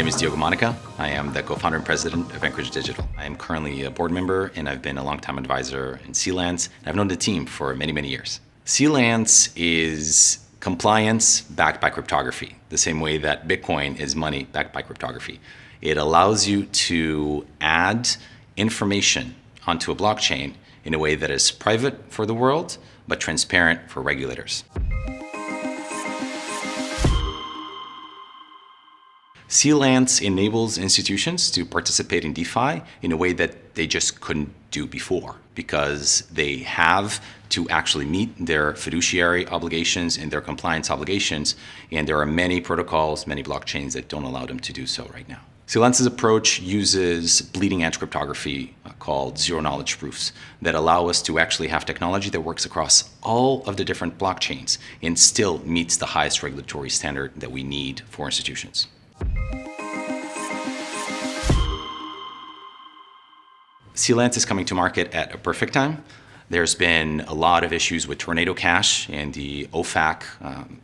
name is Diogo Monica. I am the co-founder and president of Anchorage Digital. I am currently a board member and I've been a longtime advisor in Sealance. I've known the team for many, many years. Sealance is compliance backed by cryptography, the same way that Bitcoin is money backed by cryptography. It allows you to add information onto a blockchain in a way that is private for the world, but transparent for regulators. Sealance enables institutions to participate in DeFi in a way that they just couldn't do before, because they have to actually meet their fiduciary obligations and their compliance obligations, and there are many protocols, many blockchains that don't allow them to do so right now. Sealance's approach uses bleeding-edge cryptography called zero-knowledge proofs that allow us to actually have technology that works across all of the different blockchains and still meets the highest regulatory standard that we need for institutions. Sealance is coming to market at a perfect time. There's been a lot of issues with Tornado Cash and the OFAC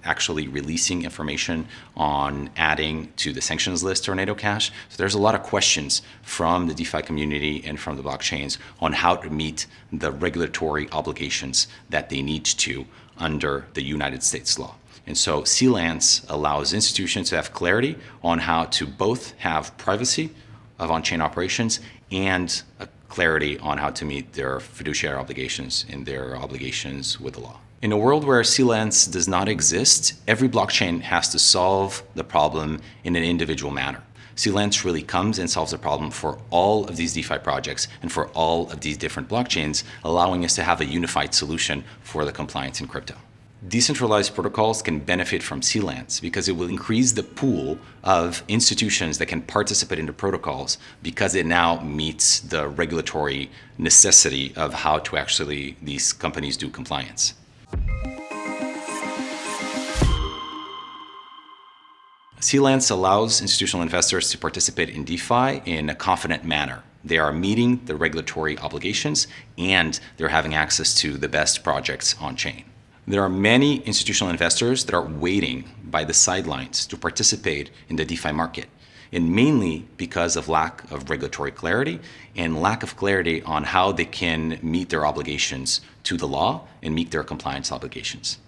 actually releasing information on adding to the sanctions list Tornado Cash. So there's a lot of questions from the DeFi community and from the blockchains on how to meet the regulatory obligations that they need to under the United States law. And so Sealance allows institutions to have clarity on how to both have privacy of on-chain operations and a clarity on how to meet their fiduciary obligations and their obligations with the law. In a world where Sealance does not exist, every blockchain has to solve the problem in an individual manner. Sealance really comes and solves the problem for all of these DeFi projects and for all of these different blockchains, allowing us to have a unified solution for the compliance in crypto. Decentralized protocols can benefit from Sealance because it will increase the pool of institutions that can participate in the protocols, because it now meets the regulatory necessity of how to actually these companies do compliance. Sealance allows institutional investors to participate in DeFi in a confident manner. They are meeting the regulatory obligations and they're having access to the best projects on chain. There are many institutional investors that are waiting by the sidelines to participate in the DeFi market, and mainly because of lack of regulatory clarity and lack of clarity on how they can meet their obligations to the law and meet their compliance obligations.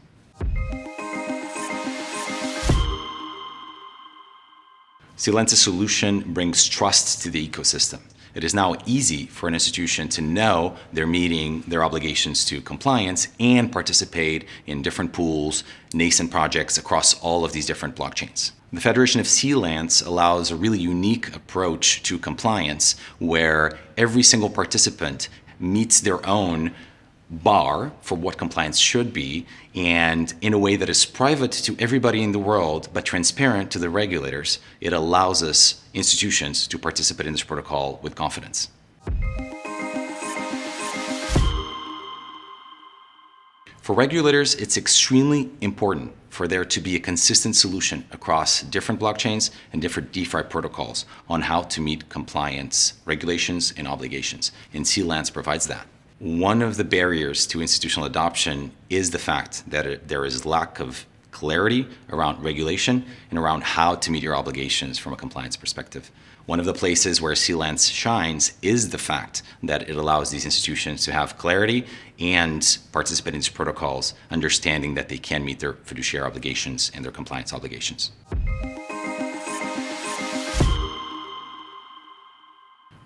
Sealance's solution brings trust to the ecosystem. It is now easy for an institution to know they're meeting their obligations to compliance and participate in different pools, nascent projects across all of these different blockchains. The Federation of Sealance allows a really unique approach to compliance where every single participant meets their own bar for what compliance should be, and in a way that is private to everybody in the world but transparent to the regulators. It allows us institutions to participate in this protocol with confidence. For regulators, it's extremely important for there to be a consistent solution across different blockchains and different DeFi protocols on how to meet compliance regulations and obligations, and Sealance provides that. One of the barriers to institutional adoption is the fact that there is lack of clarity around regulation and around how to meet your obligations from a compliance perspective. One of the places where Sealance shines is the fact that it allows these institutions to have clarity and participate in these protocols, understanding that they can meet their fiduciary obligations and their compliance obligations.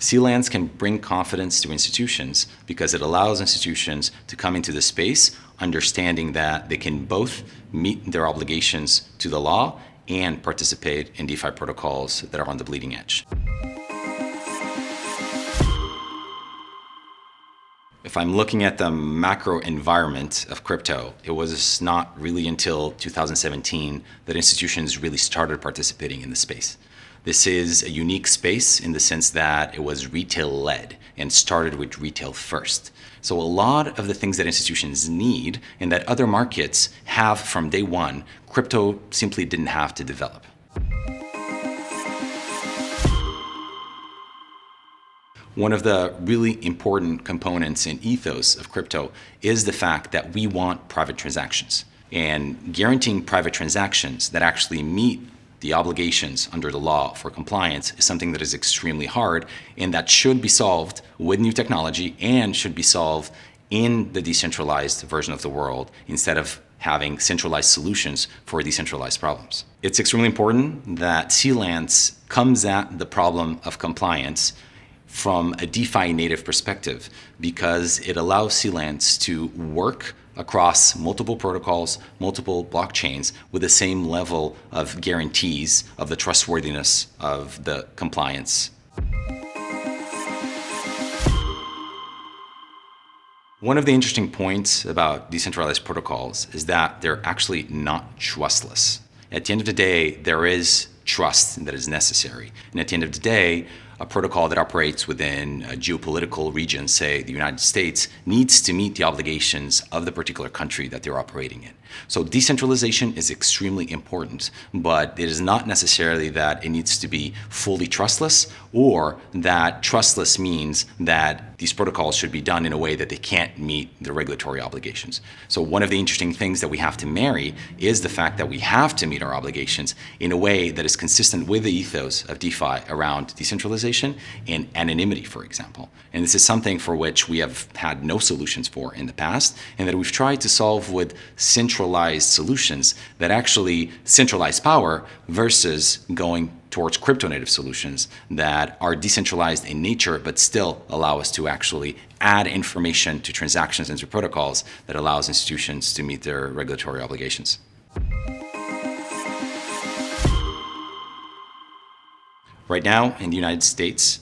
Sealance can bring confidence to institutions because it allows institutions to come into the space understanding that they can both meet their obligations to the law and participate in DeFi protocols that are on the bleeding edge. If I'm looking at the macro environment of crypto, it was not really until 2017 that institutions really started participating in the space. This is a unique space in the sense that it was retail-led and started with retail first. So a lot of the things that institutions need and that other markets have from day one, crypto simply didn't have to develop. One of the really important components and ethos of crypto is the fact that we want private transactions. And guaranteeing private transactions that actually meet the obligations under the law for compliance is something that is extremely hard and that should be solved with new technology and should be solved in the decentralized version of the world instead of having centralized solutions for decentralized problems. It's extremely important that Sealance comes at the problem of compliance from a DeFi native perspective because it allows Sealance to work across multiple protocols, multiple blockchains with the same level of guarantees of the trustworthiness of the compliance. One of the interesting points about decentralized protocols is that they're actually not trustless. At the end of the day, there is trust that is necessary. And at the end of the day, a protocol that operates within a geopolitical region, say the United States, needs to meet the obligations of the particular country that they're operating in. So decentralization is extremely important, but it is not necessarily that it needs to be fully trustless or that trustless means that these protocols should be done in a way that they can't meet the regulatory obligations. So one of the interesting things that we have to marry is the fact that we have to meet our obligations in a way that is consistent with the ethos of DeFi around decentralization and anonymity, for example. And this is something for which we have had no solutions for in the past, and that we've tried to solve with centralized solutions that actually centralize power versus going towards crypto-native solutions that are decentralized in nature but still allow us to actually add information to transactions and to protocols that allows institutions to meet their regulatory obligations. Right now, in the United States,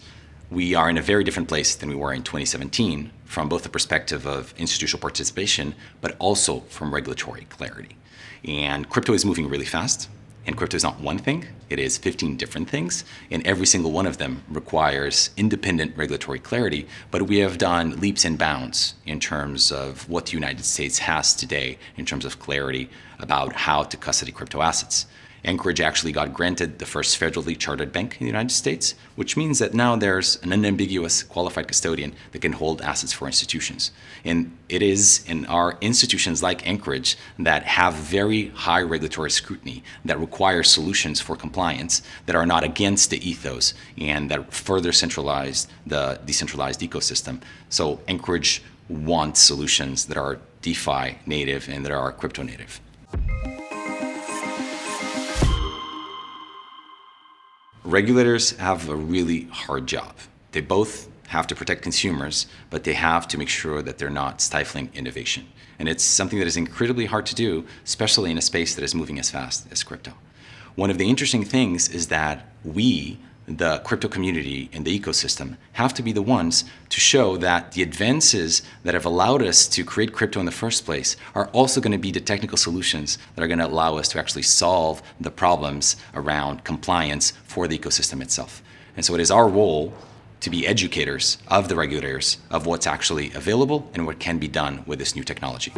we are in a very different place than we were in 2017 from both the perspective of institutional participation, but also from regulatory clarity. And crypto is moving really fast, and crypto is not one thing, it is 15 different things, and every single one of them requires independent regulatory clarity, but we have done leaps and bounds in terms of what the United States has today in terms of clarity about how to custody crypto assets. Anchorage actually got granted the first federally chartered bank in the United States, which means that now there's an unambiguous qualified custodian that can hold assets for institutions. And it is in our institutions like Anchorage that have very high regulatory scrutiny that require solutions for compliance that are not against the ethos and that further centralize the decentralized ecosystem. So Anchorage wants solutions that are DeFi native and that are crypto native. Regulators have a really hard job. They both have to protect consumers, but they have to make sure that they're not stifling innovation. And it's something that is incredibly hard to do, especially in a space that is moving as fast as crypto. One of the interesting things is that we, the crypto community and the ecosystem, have to be the ones to show that the advances that have allowed us to create crypto in the first place are also going to be the technical solutions that are going to allow us to actually solve the problems around compliance for the ecosystem itself. And so it is our role to be educators of the regulators of what's actually available and what can be done with this new technology.